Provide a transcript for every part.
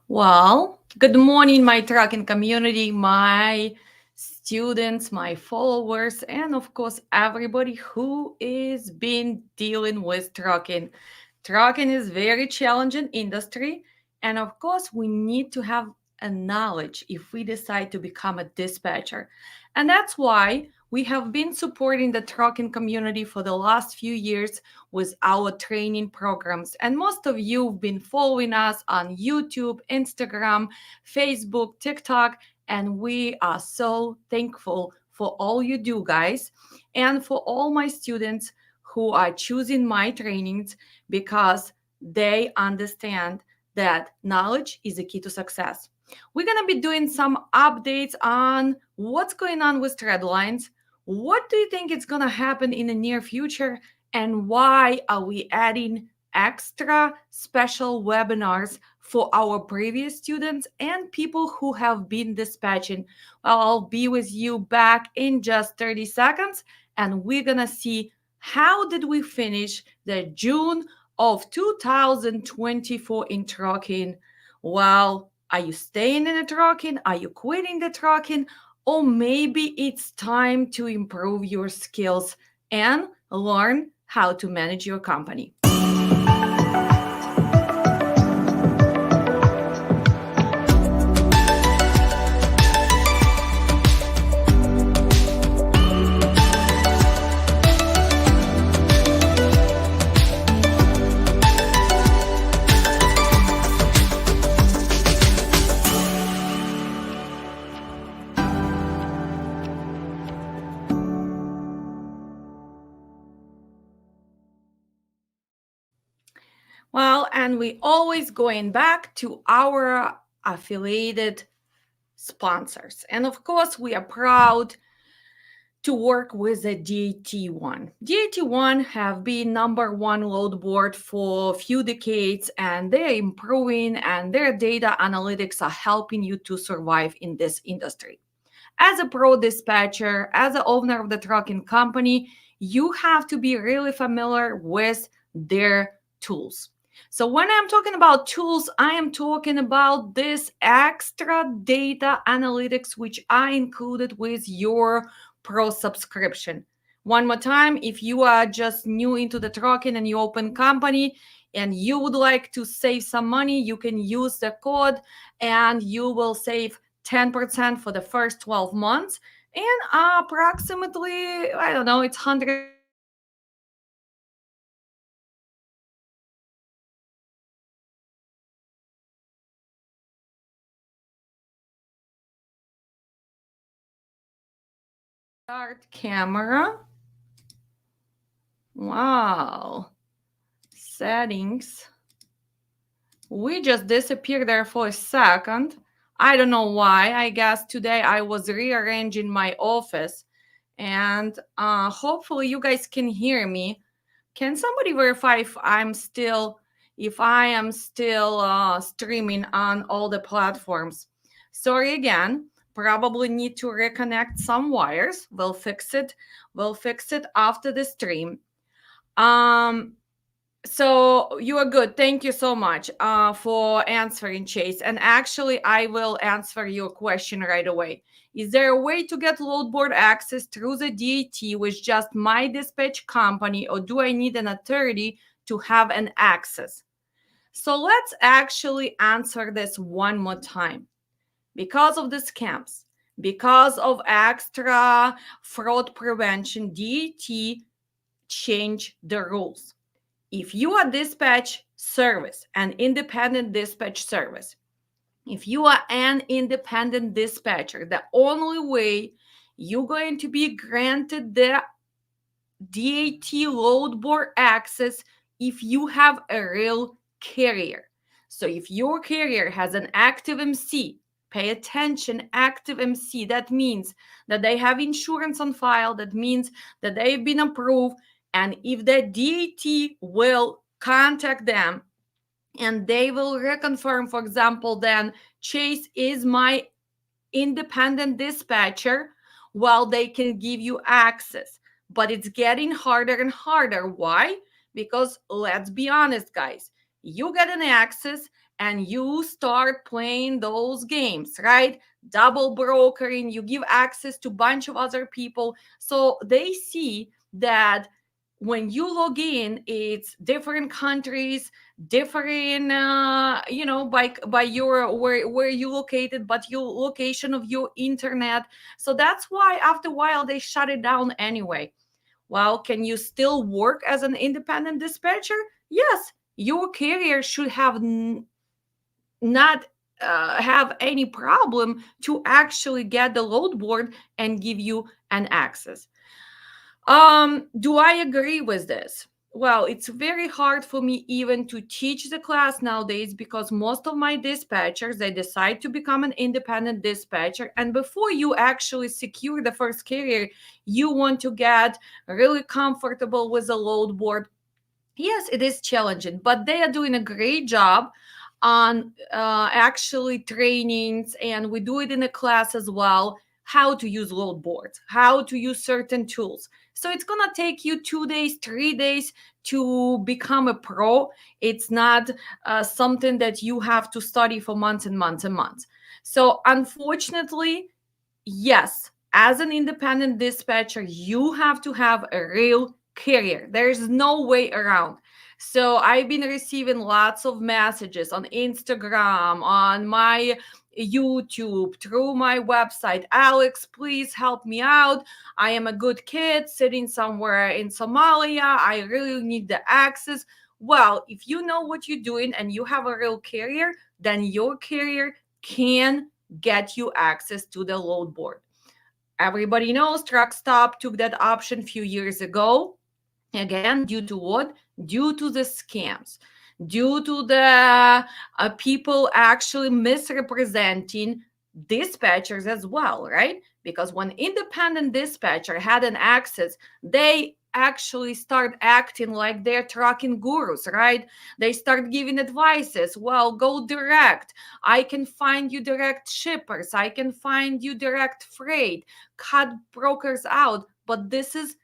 Well, good morning, my trucking community, my students, my followers, and of course, everybody who is been dealing with trucking. Trucking is very challenging industry, and of course, we need to have a knowledge if we decide to become a dispatcher. And that's why we have been supporting the trucking community for the last few years with our training programs. And most of you have been following us on YouTube, Instagram, Facebook, TikTok, and we are so thankful for all you do, guys, and for all my students who are choosing my trainings because they understand that knowledge is the key to success. We're going to be doing some updates on what's going on with thread lines. What do you think is going to happen in the near future? And why are we adding extra special webinars for our previous students and people who have been dispatching? Well, I'll be with you back in just 30 seconds, and we're going to see how did we finish the June of 2024 in trucking. Well, are you staying in the trucking? Are you quitting the trucking? Or maybe it's time to improve your skills and learn how to manage your company. Well, and we always going back to our affiliated sponsors. And of course, we are proud to work with the DAT1. DAT1 have been number one load board for a few decades, and they're improving, and their data analytics are helping you to survive in this industry. As a pro dispatcher, as the owner of the trucking company, you have to be really familiar with their tools. So when I'm talking about tools, I am talking about this extra data analytics, which I included with your pro subscription. One more time, if you are just new into the trucking and you open company and you would like to save some money, you can use the code and you will save 10% for the first 12 months and approximately, I don't know, it's 100 start camera. Wow. Settings. We just disappeared there for a second. I don't know why. I guess today I was rearranging my office and hopefully you guys can hear me. Can somebody verify if I am still streaming on all the platforms? Sorry again. Probably need to reconnect some wires. We'll fix it. We'll fix it after the stream. Um, so you are good. Thank you so much for answering, Chase. And actually, I will answer your question right away. Is there a way to get load board access through the DAT with just my dispatch company, or do I need an authority to have an access? So let's actually answer this one more time. Because of the scams, because of extra fraud prevention, DAT changed the rules. If you are dispatch service, an independent dispatch service, if you are an independent dispatcher, the only way you're going to be granted the DAT load board access if you have a real carrier. So if your carrier has an active MC, pay attention, active MC, that means that they have insurance on file, that means that they've been approved, and if the DAT will contact them and they will reconfirm, for example, then Chase is my independent dispatcher, well, they can give you access. But it's getting harder and harder. Why? Because let's be honest, guys. you get an access and you start playing those games, right? Double brokering, you give access to a bunch of other people. So they see that when you log in, it's different countries, different by your where you located, but your location of your internet. So that's why after a while they shut it down anyway. Well, can you still work as an independent dispatcher? Yes, your carrier should have not have any problem to actually get the load board and give you an access. Do I agree with this? Well, it's very hard for me even to teach the class nowadays because most of my dispatchers, they decide to become an independent dispatcher, and before you actually secure the first carrier, you want to get really comfortable with the load board. Yes, it is challenging, but they are doing a great job on actually trainings, and we do it in a class as well, how to use load boards, how to use certain tools. So it's gonna take you 2 days, 3 days to become a pro. It's not something that you have to study for months and months and months. So unfortunately, yes, as an independent dispatcher, you have to have a real carrier. There's no way around. So I've been receiving lots of messages on Instagram, on my YouTube, through my website. Alex, please help me out. I am a good kid sitting somewhere in Somalia. I really need the access. Well, if you know what you're doing and you have a real carrier, then your carrier can get you access to the load board. Everybody knows Truck Stop took that option a few years ago. Again, due to what? Due to the scams, due to the people actually misrepresenting dispatchers as well, right? Because when independent dispatcher had an access, they actually start acting like they're trucking gurus, right? They start giving advices. Well, go direct. I can find you direct shippers. I can find you direct freight. Cut brokers out. But this is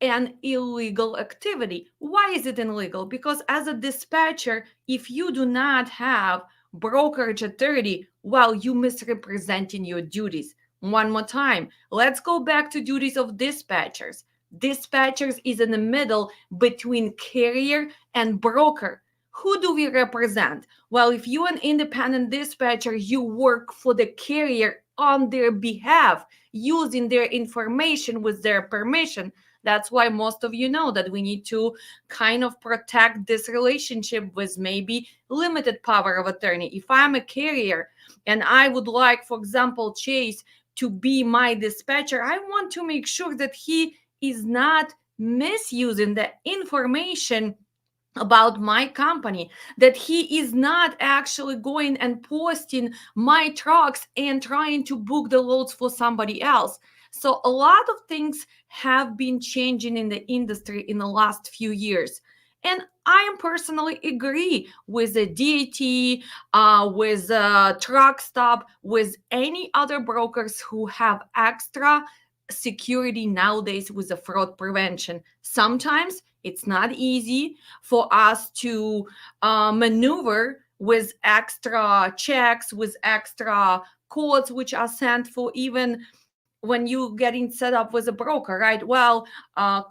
an illegal activity. Why is it illegal? Because as a dispatcher, if you do not have brokerage authority, well, you misrepresenting your duties. One more time, let's go back to duties of dispatchers. Dispatchers is in the middle between carrier and broker. Who do we represent? Well, if you're an independent dispatcher, you work for the carrier on their behalf, using their information with their permission. That's why most of you know that we need to kind of protect this relationship with maybe limited power of attorney. If I'm a carrier and I would like, for example, Chase to be my dispatcher, I want to make sure that he is not misusing the information about my company, that he is not actually going and posting my trucks and trying to book the loads for somebody else. So a lot of things have been changing in the industry in the last few years. And I am personally agree with the DAT, with Truck Stop, with any other brokers who have extra security nowadays with the fraud prevention. Sometimes it's not easy for us to maneuver with extra checks, with extra codes which are sent for even when you getting set up with a broker, right? Well,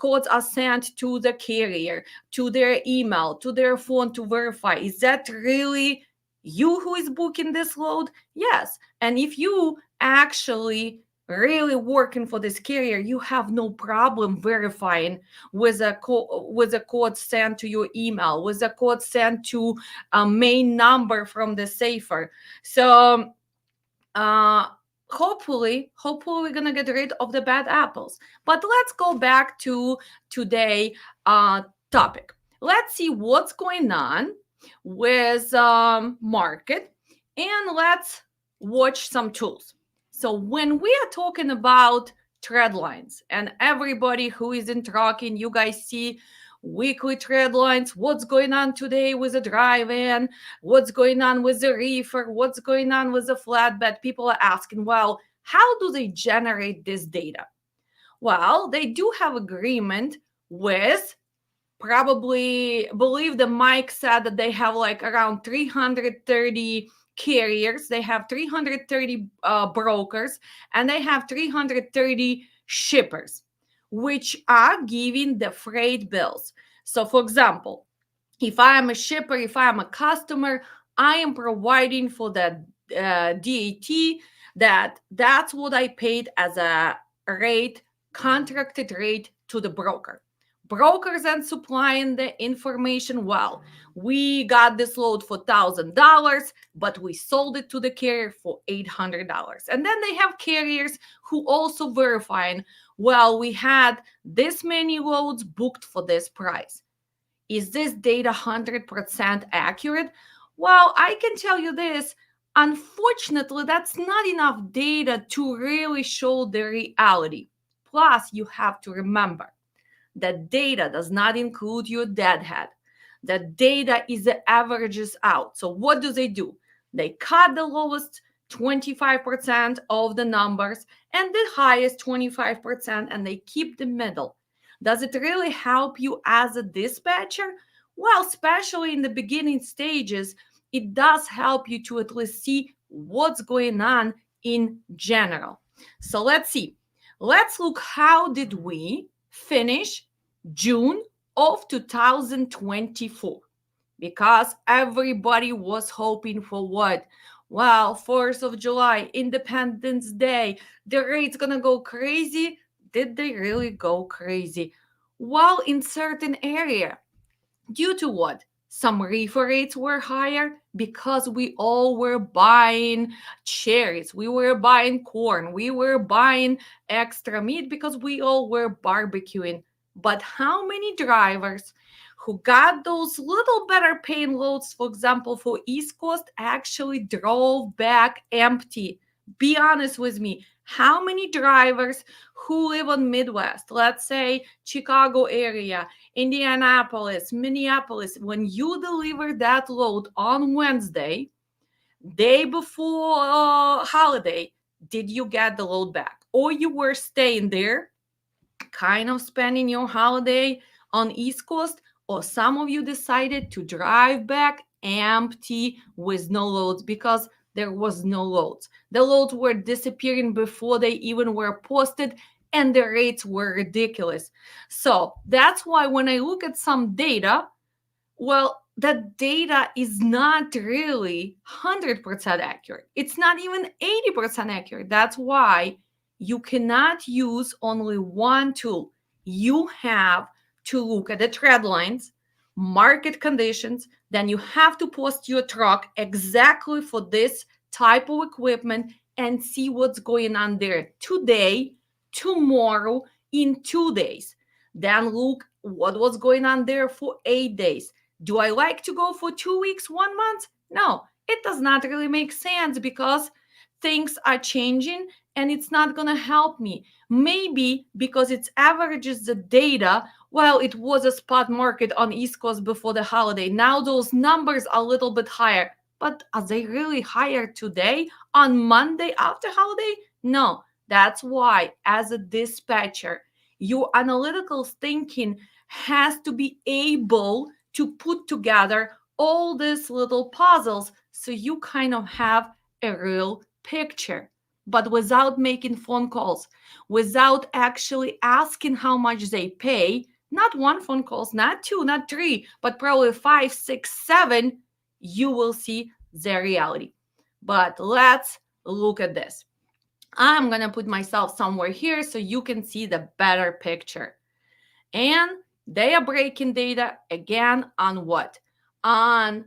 codes are sent to the carrier, to their email, to their phone to verify. Is that really you who is booking this load? Yes. And if you actually really working for this carrier, you have no problem verifying with a code sent to your email, with a code sent to a main number from the safer. So uh hopefully we're gonna get rid of the bad apples. But let's go back to today topic. Let's see what's going on with market, and let's watch some tools. So when we are talking about trend lines, and everybody who is in trucking, you guys see weekly trend lines, what's going on today with the drive-in, what's going on with the reefer, what's going on with the flatbed. People are asking, well, how do they generate this data? Well, they do have agreement with probably believe that Mike said that they have like around 330 carriers, they have 330 brokers, and they have 330 shippers, which are giving the freight bills. So, for example, if I am a shipper, if I am a customer, I am providing for that DAT, that's what I paid as a rate, contracted rate to the broker. Brokers and supplying the information. Well, we got this load for $1,000, but we sold it to the carrier for $800. And then they have carriers who also verifying, well, we had this many loads booked for this price. Is this data 100% accurate? Well, I can tell you this. Unfortunately, that's not enough data to really show the reality. Plus, you have to remember that data does not include your deadhead. The data is the averages out. So what do? They cut the lowest 25% of the numbers and the highest 25%, and they keep the middle. Does it really help you as a dispatcher? Well, especially in the beginning stages, it does help you to at least see what's going on in general. So let's see. Let's look, how did we finish June of 2024? Because everybody was hoping for what? Well, 4th of July, Independence Day, the rate's gonna go crazy. Did they really go crazy? Well, in certain area. Due to what? Some reefer rates were higher because we all were buying cherries, we were buying corn, we were buying extra meat because we all were barbecuing. But how many drivers who got those little better paying loads, for example, for East Coast, actually drove back empty? Be honest with me. How many drivers who live on Midwest, let's say Chicago area, Indianapolis, Minneapolis, when you deliver that load on Wednesday, day before holiday, did you get the load back? Or you were staying there, kind of spending your holiday on East Coast, or some of you decided to drive back empty with no loads because there was no loads. The loads were disappearing before they even were posted, and the rates were ridiculous. So that's why when I look at some data, well, that data is not really 100% accurate. It's not even 80% accurate. That's why you cannot use only one tool. You have to look at the trend lines, market conditions, then you have to post your truck exactly for this type of equipment and see what's going on there today, tomorrow, in 2 days. Then look what was going on there for 8 days. Do I like to go for 2 weeks, 1 month? No, it does not really make sense because things are changing and it's not going to help me. Maybe because it averages the data. Well, it was a spot market on East Coast before the holiday. Now those numbers are a little bit higher. But are they really higher today on Monday after holiday? No. That's why, as a dispatcher, your analytical thinking has to be able to put together all these little puzzles so you kind of have a real picture. But without making phone calls, without actually asking how much they pay, not one phone calls, not two, not three, but probably 5, 6, 7, you will see the reality. But let's look at this. I'm going to put myself somewhere here so you can see the better picture. And they are breaking data again on what? On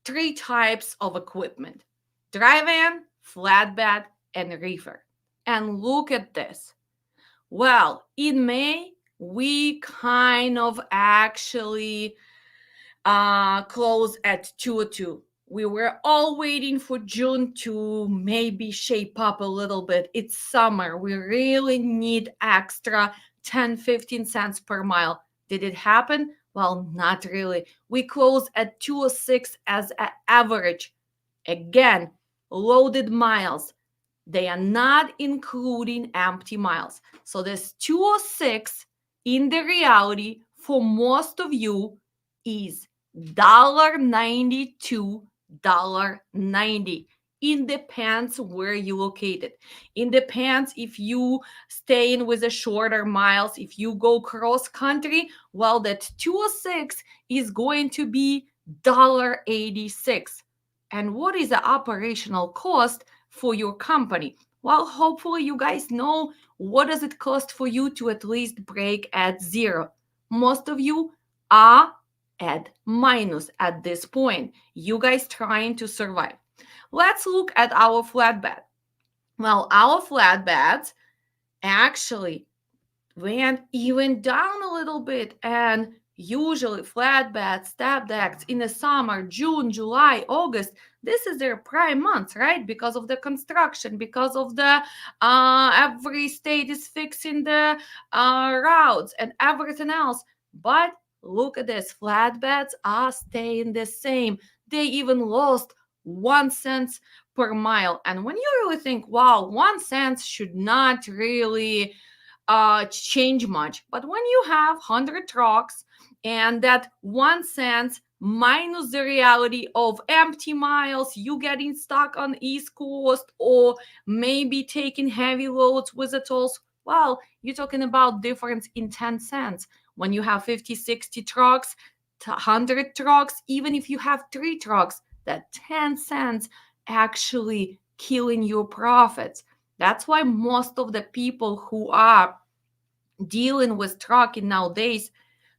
3 types of equipment: dry van, flatbed, and reefer. And look at this. Well, in May, we kind of actually close at 202. We were all waiting for June to maybe shape up a little bit. It's summer. We really need extra 10, 15 cents per mile. Did it happen? Well, not really. We closed at 206 as an average. Again, loaded miles. They are not including empty miles. So this 206 in the reality for most of you is $1.92, $1.90. It depends where you located. It depends if you stay in with the shorter miles. If you go cross country, well, that 206 is going to be $1.86. And what is the operational cost for your company? Well, hopefully you guys know what does it cost for you to at least break at zero. Most of you are at minus at this point. You guys trying to survive. Let's look at our flatbed. Well, our flatbeds actually went even down a little bit, and usually flatbed step decks in the summer, June, July, August, this is their prime months, right? Because of the construction, because of the every state is fixing the routes and everything else. But look at this, flatbeds are staying the same. They even lost 1 cent per mile. And when you really think, wow, 1 cent should not really change much. But when you have 100 trucks and that 1 cent minus the reality of empty miles, you getting stuck on East Coast or maybe taking heavy loads with the tolls, well, you're talking about difference in 10 cents. When you have 50, 60 trucks, 100 trucks, even if you have 3 trucks, that 10 cents actually killing your profits. That's why most of the people who are dealing with trucking nowadays,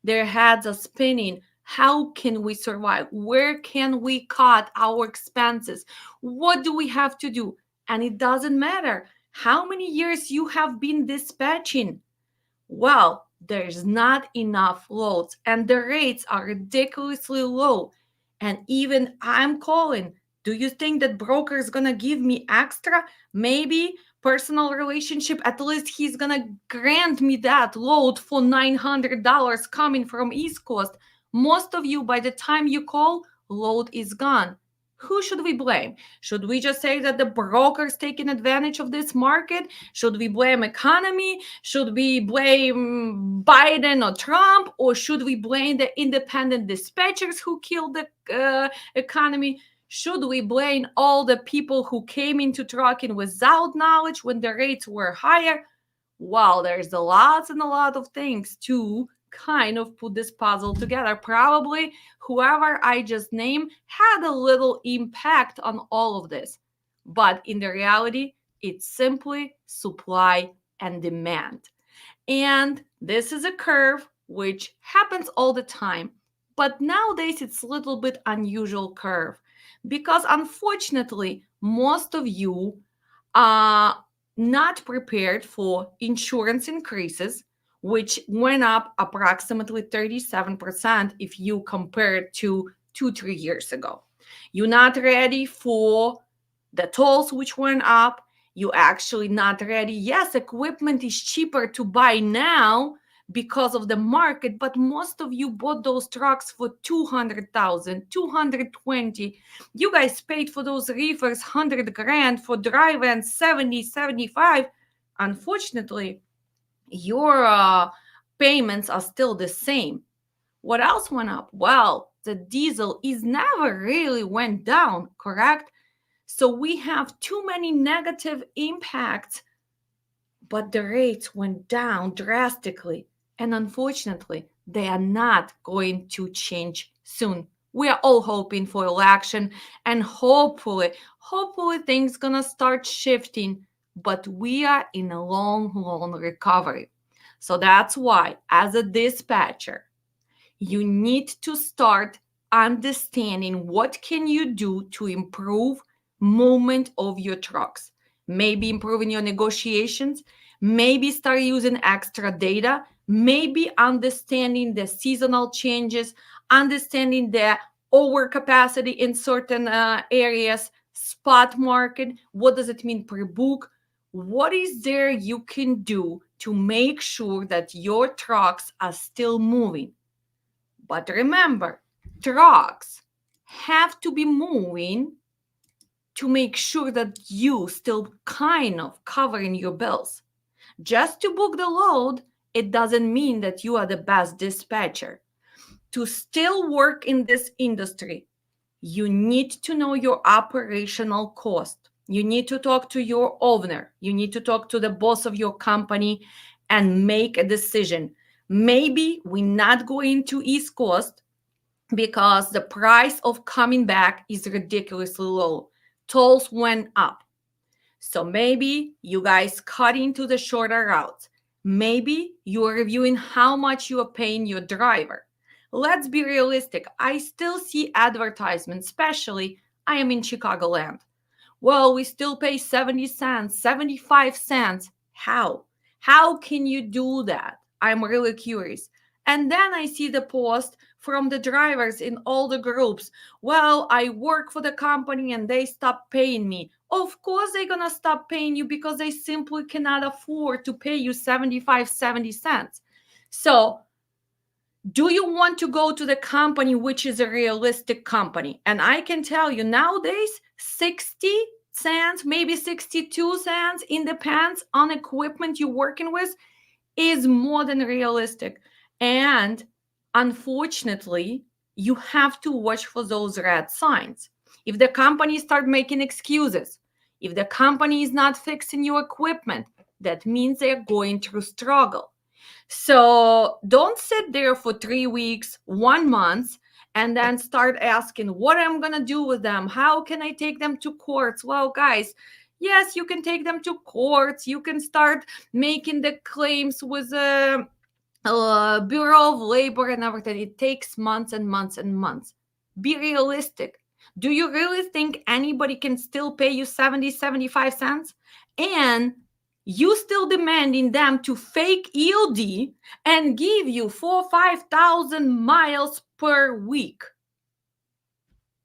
their heads are spinning. How can we survive? Where can we cut our expenses? What do we have to do? And it doesn't matter how many years you have been dispatching. Well, there's not enough loads and the rates are ridiculously low. And even I'm calling. Do you think that broker is gonna give me extra? Maybe personal relationship, at least he's gonna grant me that load for $900 coming from East Coast. Most of you, by the time you call, load is gone. Who should we blame? Should we just say that the broker's taking advantage of this market? Should we blame economy? Should we blame Biden or Trump? Or should we blame the independent dispatchers who killed the economy? Should we blame all the people who came into trucking without knowledge when the rates were higher? Well, there's a lot and a lot of things to kind of put this puzzle together. Probably whoever I just named had a little impact on all of this. But in the reality, it's simply supply and demand. And this is a curve which happens all the time. But nowadays it's a little bit unusual curve because unfortunately most of you are not prepared for insurance increases, which went up approximately 37% if you compare it to 2-3 years ago. You're not ready for the tolls, which went up. You actually not ready. Yes, equipment is cheaper to buy now because of the market, but most of you bought those trucks for 200,000, 220. You guys paid for those reefers 100 grand, for dry vans 70, 75. Unfortunately, your payments are still the same. What else went up? Well, the diesel is never really went down, correct? So we have too many negative impacts, but the rates went down drastically. And unfortunately, they are not going to change soon. We are all hoping for election and hopefully things gonna start shifting, but we are in a long recovery. So that's why as a dispatcher, you need to start understanding what can you do to improve movement of your trucks. Maybe improving your negotiations, maybe start using extra data, maybe understanding the seasonal changes, understanding the overcapacity in certain areas, spot market, what does it mean per book, what is there you can do to make sure that your trucks are still moving. But remember, trucks have to be moving to make sure that you still kind of covering your bills. Just to book the load it doesn't mean that you are the best dispatcher. To still work in this industry, you need to know your operational cost. You need to talk to your owner. You need to talk to the boss of your company and make a decision. Maybe we're not going to East Coast because the price of coming back is ridiculously low. Tolls went up. So maybe you guys cut into the shorter routes. Maybe you're reviewing how much you are paying your driver. Let's be realistic. I still see advertisements, especially I am in Chicagoland. Well, we still pay 70 cents, 75 cents. How? How can you do that? I'm really curious. And then I see the post from the drivers in all the groups. Well, I work for the company and they stop paying me. Of course, they're going to stop paying you because they simply cannot afford to pay you 75, 70 cents. So, do you want to go to the company which is a realistic company? And I can tell you nowadays, 60 cents, maybe 62 cents, in depends on equipment you're working with, is more than realistic. And unfortunately, you have to watch for those red signs. If the company start making excuses, if the company is not fixing your equipment, that means they're going through struggle. So don't sit there for 3 weeks, 1 month, and then start asking what I'm going to do with them. How can I take them to courts? Well, guys, yes, you can take them to courts. You can start making the claims with the Bureau of Labor and everything. It takes months and months and months. Be realistic. Do you really think anybody can still pay you 70, 75 cents? And you still demanding them to fake ELD and give you 5,000 miles per week.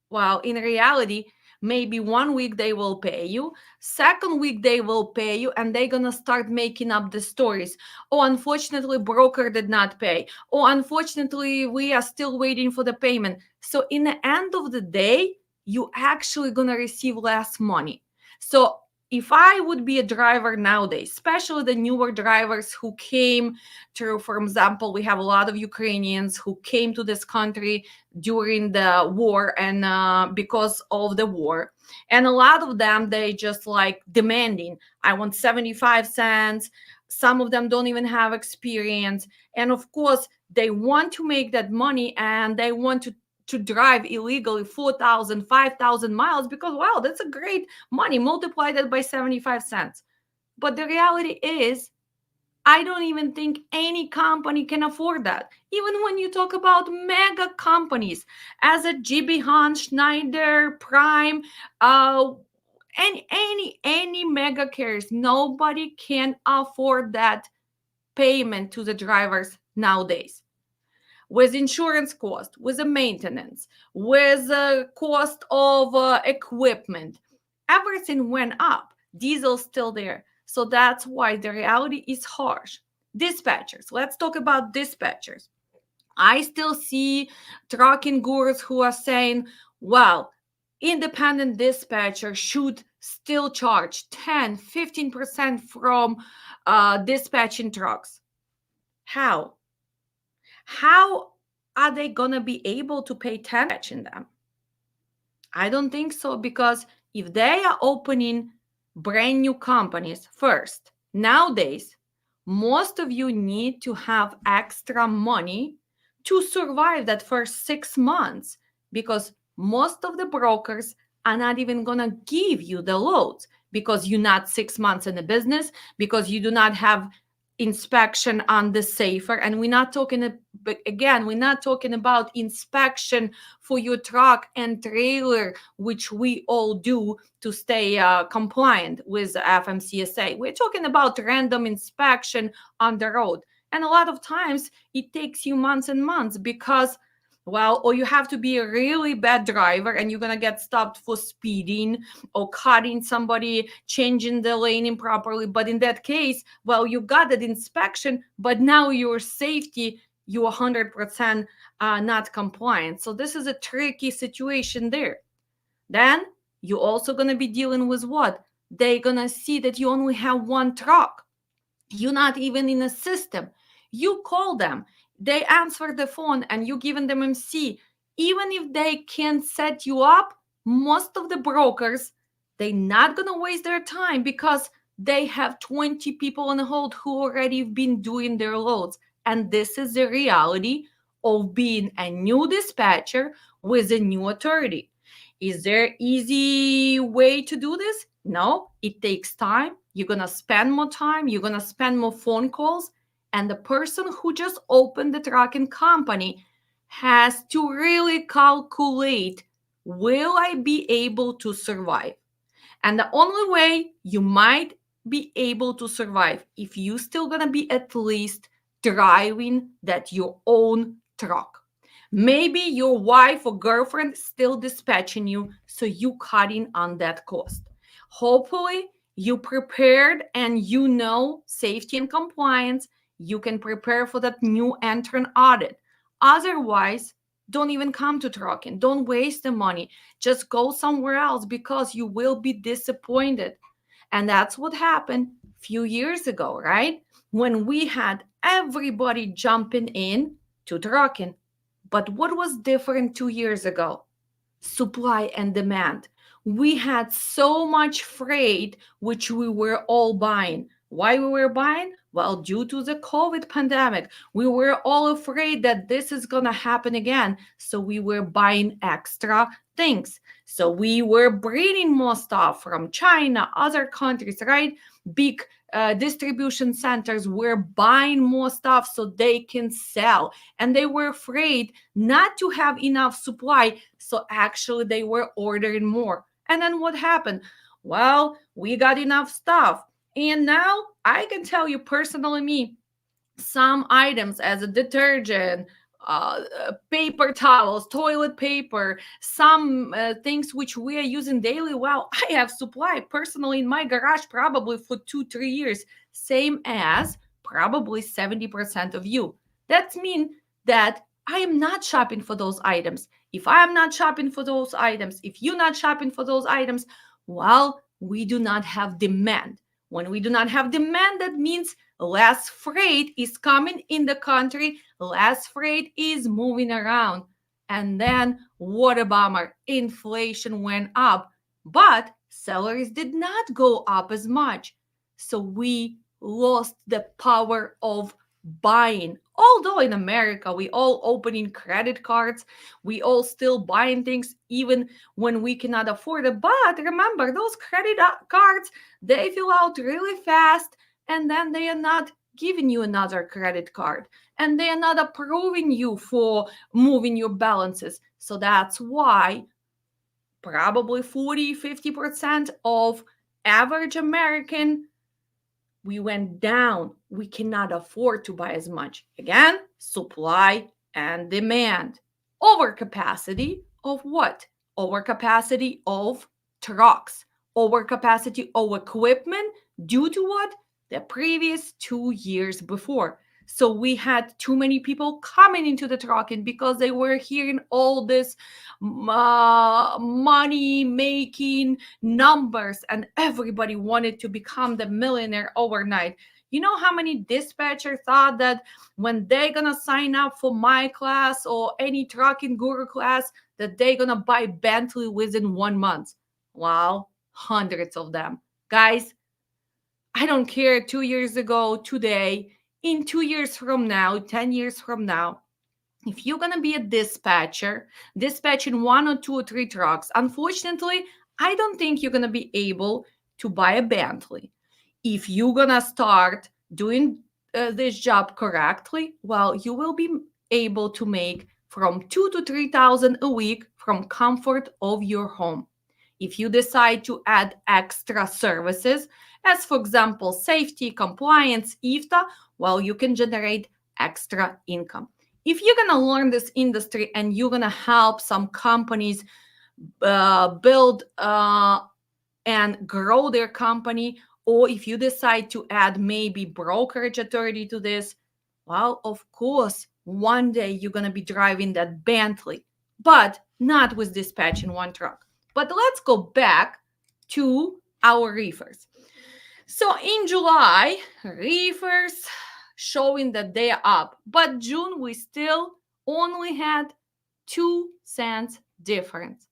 Well, in reality, maybe 1 week they will pay you, second week they will pay you, and they're gonna start making up the stories. Oh, unfortunately, broker did not pay. Oh, unfortunately, we are still waiting for the payment. So in the end of the day, you actually gonna receive less money. So if I would be a driver nowadays, especially the newer drivers who came through, for example, we have a lot of Ukrainians who came to this country during the war and because of the war, and a lot of them, they just like demanding, I want 75 cents. Some of them don't even have experience, and of course they want to make that money and they want to drive illegally 4,000, 5,000 miles because, wow, that's a great money. Multiply that by 75 cents. But the reality is, I don't even think any company can afford that. Even when you talk about mega companies, as a GB Han, Schneider, Prime, any mega carriers, nobody can afford that payment to the drivers nowadays. With insurance cost, with the maintenance, with the cost of equipment, everything went up. Diesel's still there. So that's why the reality is harsh. Dispatchers. Let's talk about dispatchers. I still see trucking gurus who are saying, well, independent dispatcher should still charge 10, 15% from dispatching trucks. How? How are they going to be able to pay 10 in them? I don't think so, because if they are opening brand new companies first, nowadays, most of you need to have extra money to survive that first 6 months, because most of the brokers are not even going to give you the loads because you're not 6 months in the business, because you do not have inspection on the safer. And we're not talking, again, we're not talking about inspection for your truck and trailer, which we all do to stay compliant with FMCSA. We're talking about random inspection on the road. And a lot of times it takes you months and months because, well, or you have to be a really bad driver and you're going to get stopped for speeding or cutting somebody, changing the lane improperly. But in that case, well, you got that inspection, but now your safety, you're 100% not compliant. So this is a tricky situation there. Then you're also going to be dealing with what? They're going to see that you only have one truck. You're not even in a system. You call them, they answer the phone, and you giving them MC. Even if they can't set you up, most of the brokers, they not gonna waste their time because they have 20 people on hold who already been doing their loads. And this is the reality of being a new dispatcher with a new authority. Is there easy way to do this? No, it takes time. You're gonna spend more time, you're gonna spend more phone calls, and the person who just opened the trucking company has to really calculate, will I be able to survive? And the only way you might be able to survive if you still gonna be at least driving that your own truck. Maybe your wife or girlfriend still dispatching you, so you cutting on that cost. Hopefully you prepared and you know safety and compliance. You can prepare for that new entrant audit. Otherwise, don't even come to trucking. Don't waste the money. Just go somewhere else because you will be disappointed. And that's what happened a few years ago, right? When we had everybody jumping in to trucking. But what was different 2 years ago? Supply and demand. We had so much freight, which we were all buying. Why we were buying? Well, due to the COVID pandemic, we were all afraid that this is going to happen again. So we were buying extra things. So we were bringing more stuff from China, other countries, right? Big distribution centers were buying more stuff so they can sell. And they were afraid not to have enough supply. So actually, they were ordering more. And then what happened? Well, we got enough stuff. And now I can tell you personally, me, some items as a detergent, paper towels, toilet paper, some things which we are using daily. Well, I have supply personally in my garage probably for 2-3 years, same as probably 70% of you. That means that I am not shopping for those items. If I am not shopping for those items, if you're not shopping for those items, well, we do not have demand. When we do not have demand, that means less freight is coming in the country, less freight is moving around. And then, what a bummer, inflation went up, but salaries did not go up as much. So we lost the power of buying. Although in America, we all opening credit cards, we all still buying things even when we cannot afford it. But remember, those credit cards, they fill out really fast, and then they are not giving you another credit card, and they are not approving you for moving your balances. So that's why probably 40-50% of average American, we went down. We cannot afford to buy as much. Again, supply and demand. Overcapacity of what? Overcapacity of trucks. Overcapacity of equipment due to what? The previous 2 years before. So we had too many people coming into the trucking because they were hearing all this money making numbers, and everybody wanted to become the millionaire overnight. You know how many dispatchers thought that when they're gonna sign up for my class or any trucking guru class, that they're gonna buy Bentley within 1 month? Wow, hundreds of them. Guys, I don't care 2 years ago, today, in 2 years from now, 10 years from now, if you're going to be a dispatcher, dispatching 1 or 2 or 3 trucks, unfortunately, I don't think you're going to be able to buy a Bentley. If you're going to start doing this job correctly, well, you will be able to make from 2 to 3,000 a week from comfort of your home. If you decide to add extra services, as for example, safety, compliance, IFTA, well, you can generate extra income. If you're going to learn this industry and you're going to help some companies build and grow their company, or if you decide to add maybe brokerage authority to this, well, of course, one day you're going to be driving that Bentley, but not with dispatching one truck. But let's go back to our reefers. So in July, reefers showing that they are up. But June, we still only had 2 cents difference.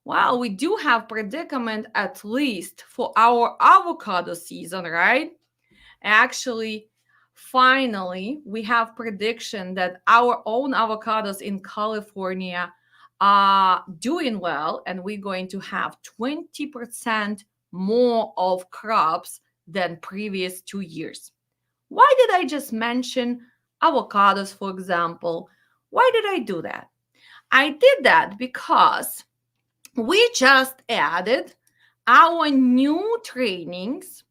Wow, we do have predicament at least for our avocado season, right? Actually, finally, we have prediction that our own avocados in California are doing well, and we're going to have 20% more of crops than previous 2 years. Why did I just mention avocados, for example? Why did I do that? I did that because we just added our new trainings,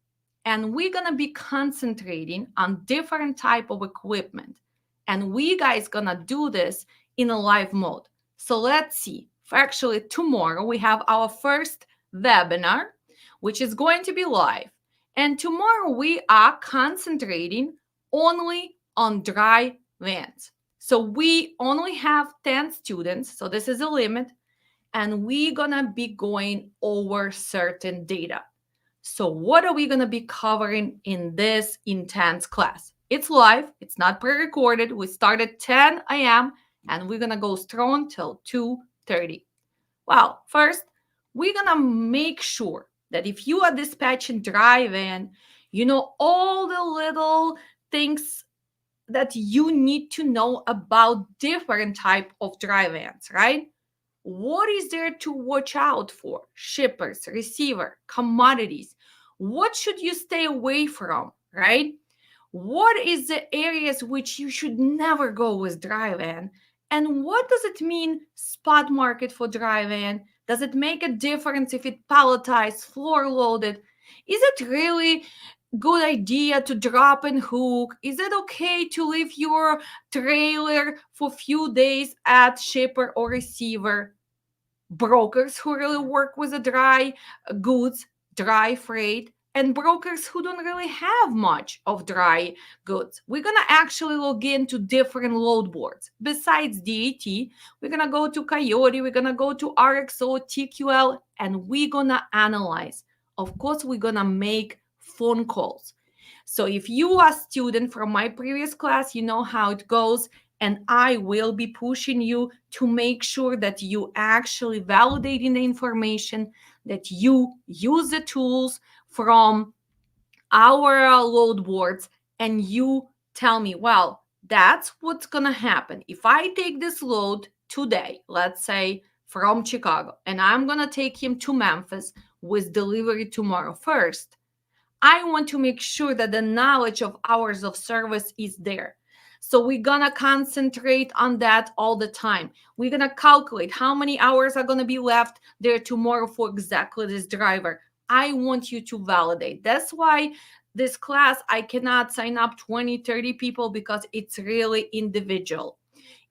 and we're gonna be concentrating on different type of equipment, and we guys gonna do this in a live mode. So let's see. Actually, tomorrow we have our first webinar, which is going to be live, and tomorrow we are concentrating only on dry vans. So we only have 10 students, so this is a limit, and we're gonna be going over certain data. So what are we gonna be covering in this intense class? It's live, it's not pre-recorded. We start at 10 a.m. and we're gonna go strong till 2:30. Well, first, we're gonna make sure that if you are dispatching dry van, you know all the little things that you need to know about different type of dry vans, right? What is there to watch out for? Shippers, receiver, commodities. What should you stay away from, right? What is the areas which you should never go with dry van? And what does it mean spot market for dry van? Does it make a difference if it palletized, floor loaded? Is it really good idea to drop and hook? Is it okay to leave your trailer for few days at shipper or receiver? Brokers who really work with the dry goods, dry freight, and brokers who don't really have much of dry goods. We're going to actually log into different load boards. Besides DAT, we're going to go to Coyote, we're going to go to RXO, TQL, and we're going to analyze. Of course, we're going to make phone calls. So if you are a student from my previous class, you know how it goes, and I will be pushing you to make sure that you actually validating the information, that you use the tools from our load boards, and you tell me, well, that's what's gonna happen. If I take this load today, let's say from Chicago, and I'm gonna take him to Memphis with delivery tomorrow, first, I want to make sure that the knowledge of hours of service is there. So we're gonna concentrate on that all the time. We're gonna calculate how many hours are gonna be left there tomorrow for exactly this driver. I want you to validate. That's why this class, I cannot sign up 20, 30 people because it's really individual.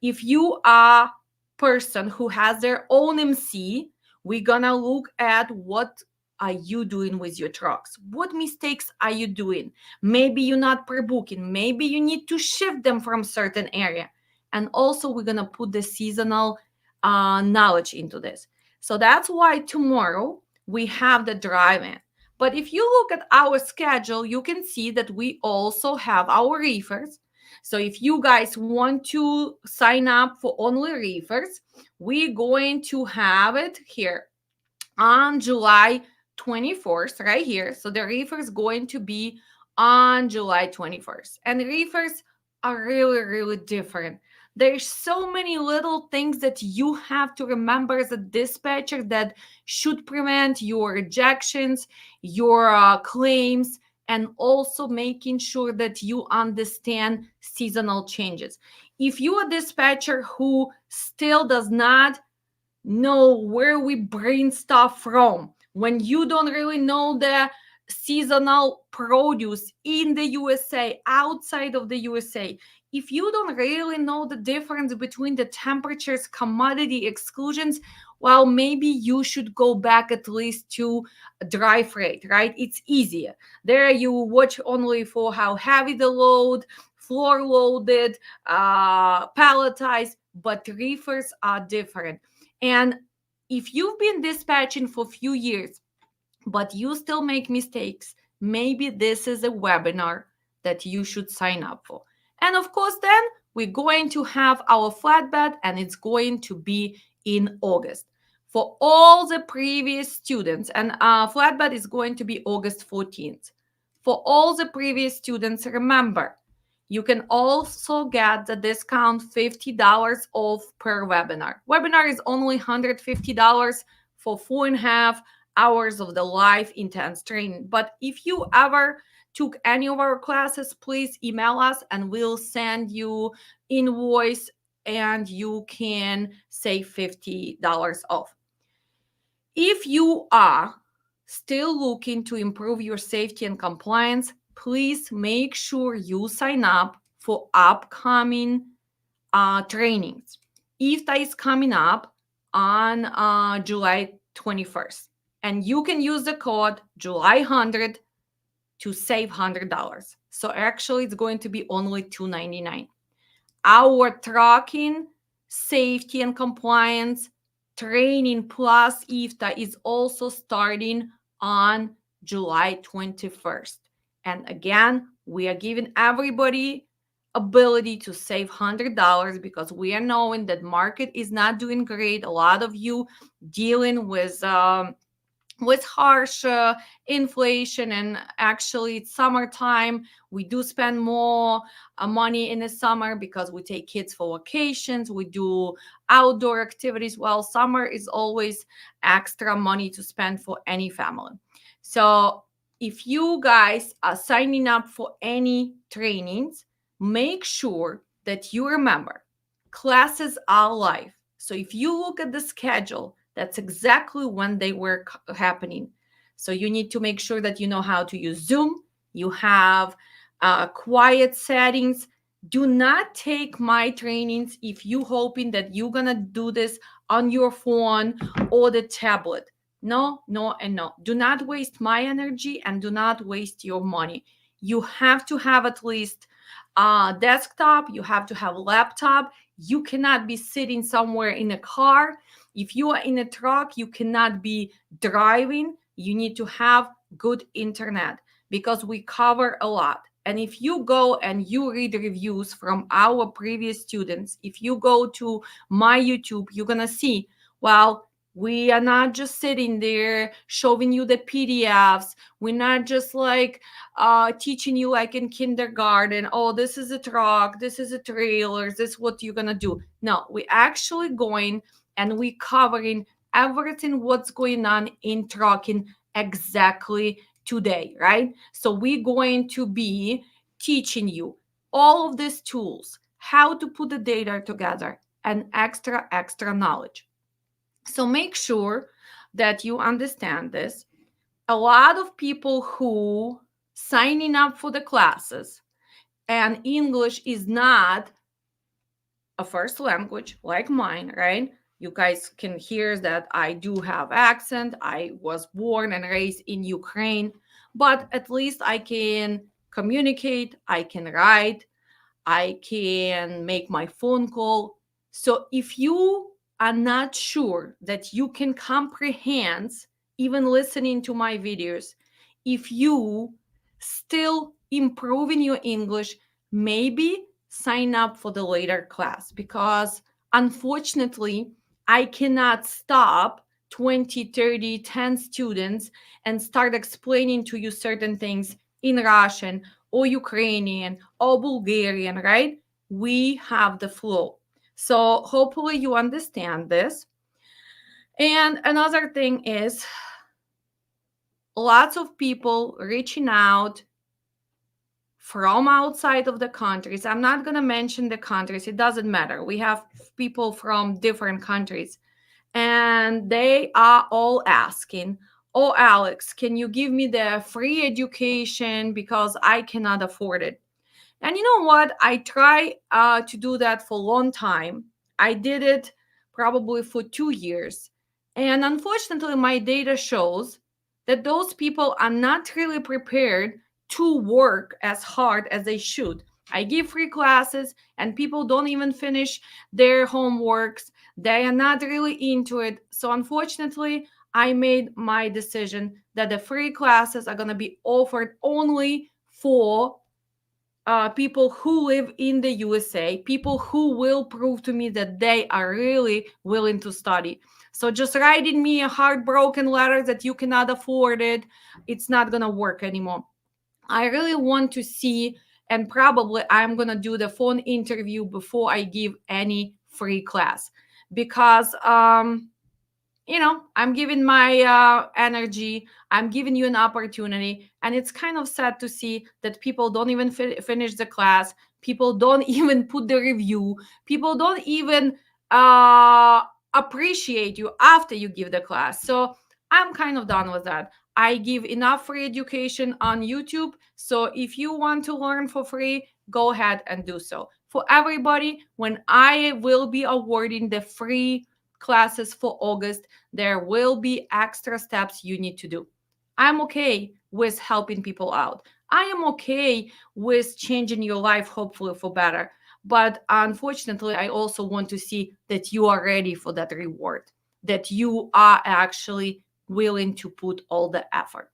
If you are a person who has their own MC, we're gonna look at what are you doing with your trucks? What mistakes are you doing? Maybe you're not pre-booking. Maybe you need to shift them from certain area. And also we're going to put the seasonal knowledge into this. So that's why tomorrow we have the drive-in. But if you look at our schedule, you can see that we also have our reefers. So if you guys want to sign up for only reefers, we're going to have it here on July 21st, right here. So the reefer is going to be on July 21st. And the reefers are really, really different. There's so many little things that you have to remember as a dispatcher that should prevent your rejections, your claims, and also making sure that you understand seasonal changes. If you are a dispatcher who still does not know where we bring stuff from, when you don't really know the seasonal produce in the USA, outside of the USA, if you don't really know the difference between the temperatures, commodity exclusions, well, maybe you should go back at least to dry freight, right? It's easier. There you watch only for how heavy the load, floor loaded, palletized, but reefers are different. And if you've been dispatching for a few years, but you still make mistakes, maybe this is a webinar that you should sign up for. And of course, then we're going to have our flatbed, and it's going to be in August. For all the previous students, and flatbed is going to be August 14th. For all the previous students, remember, you can also get the discount $50 off per webinar. Webinar is only $150 for 4.5 hours of the live intense training. But if you ever took any of our classes, please email us and we'll send you invoice and you can save $50 off. If you are still looking to improve your safety and compliance, please make sure you sign up for upcoming trainings. IFTA is coming up on July 21st, and you can use the code July100 to save $100. So actually, it's going to be only $299. Our tracking, safety, and compliance training plus IFTA is also starting on July 21st. And again, we are giving everybody ability to save $100 because we are knowing that market is not doing great. A lot of you dealing with harsh inflation, and actually it's summertime. We do spend more money in the summer because we take kids for vacations, we do outdoor activities. Well, summer is always extra money to spend for any family. So if you guys are signing up for any trainings, make sure that you remember classes are live. So if you look at the schedule, that's exactly when they were happening. So you need to make sure that you know how to use Zoom. You have quiet settings. Do not take my trainings if you hoping that you're going to do this on your phone or the tablet. No, no, and no. Do not waste my energy and do not waste your money. You have to have at least a desktop. You have to have a laptop. You cannot be sitting somewhere in a car. If you are in a truck, you cannot be driving. You need to have good internet because we cover a lot. And if you go and you read reviews from our previous students, if you go to my YouTube, you're going to see, well, we are not just sitting there showing you the PDFs. We're not just like teaching you like in kindergarten, oh, this is a truck, this is a trailer, this is what you're going to do. No, we're actually going and we covering everything what's going on in trucking exactly today, right? So we're going to be teaching you all of these tools, how to put the data together, and extra knowledge. So make sure that you understand this. A lot of people who signing up for the classes and English is not a first language like mine, right? You guys can hear that I do have accent. I was born and raised in Ukraine, but at least I can communicate, I can write, I can make my phone call. So if you are not sure that you can comprehend even listening to my videos, if you still improving your English, maybe sign up for the later class, because unfortunately I cannot stop 20, 30, 10 students and start explaining to you certain things in Russian or Ukrainian or Bulgarian, right? We have the flow. So hopefully you understand this. And another thing is lots of people reaching out from outside of the countries. I'm not going to mention the countries. It doesn't matter. We have people from different countries and they are all asking, oh, Alex, can you give me the free education because I cannot afford it? And you know what? I try to do that for a long time. I did it probably for 2 years. And unfortunately, my data shows that those people are not really prepared to work as hard as they should. I give free classes and people don't even finish their homeworks. They are not really into it. So unfortunately, I made my decision that the free classes are going to be offered only for people who live in the USA, people who will prove to me that they are really willing to study. So just writing me a heartbroken letter that you cannot afford it, it's not gonna work anymore. I really want to see, and probably I'm gonna do the phone interview before I give any free class, because I'm giving my energy, I'm giving you an opportunity, and it's kind of sad to see that people don't even finish the class, people don't even put the review, people don't even uh, appreciate you after you give the class. So I'm kind of done with that. I give enough free education on YouTube, so if you want to learn for free, go ahead and do so. For everybody, when I will be awarding the free classes for August, there will be extra steps you need to do. I'm okay with helping people out. I am okay with changing your life, hopefully for better. But unfortunately, I also want to see that you are ready for that reward, that you are actually willing to put all the effort.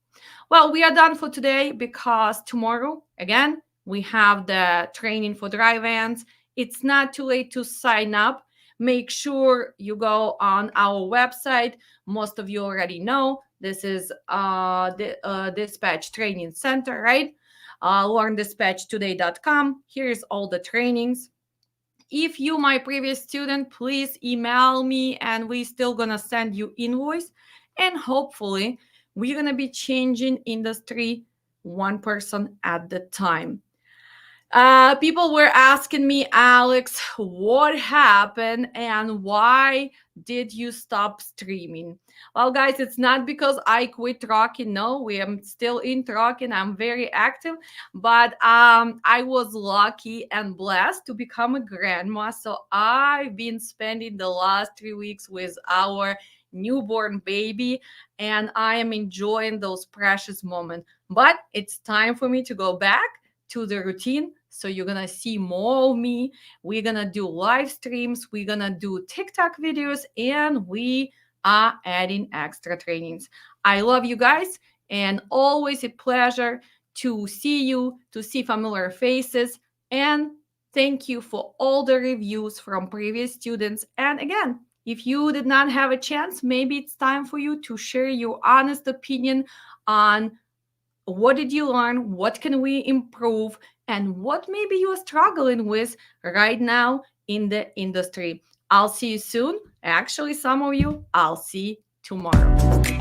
Well, we are done for today because tomorrow, again, we have the training for dry vans. It's not too late to sign up. Make sure you go on our website. Most of you already know this is the Dispatch Training Center, right? LearnDispatchToday.com. Here's all the trainings. If you my previous student, please email me and we still gonna send you invoice, and hopefully we're gonna be changing industry one person at the time. People were asking me, Alex, what happened and why did you stop streaming? Well, guys, it's not because I quit rocking. No, we am still in rocking. I'm very active, but I was lucky and blessed to become a grandma. So I've been spending the last 3 weeks with our newborn baby, and I am enjoying those precious moments. But it's time for me to go back to the routine. So you're gonna see more of me. We're gonna do live streams, we're gonna do TikTok videos, and we are adding extra trainings. I love you guys, and always a pleasure to see you, to see familiar faces, and thank you for all the reviews from previous students. And again, if you did not have a chance, maybe it's time for you to share your honest opinion on what did you learn, what can we improve, and what maybe you are struggling with right now in the industry. I'll see you soon. Actually, some of you, I'll see tomorrow.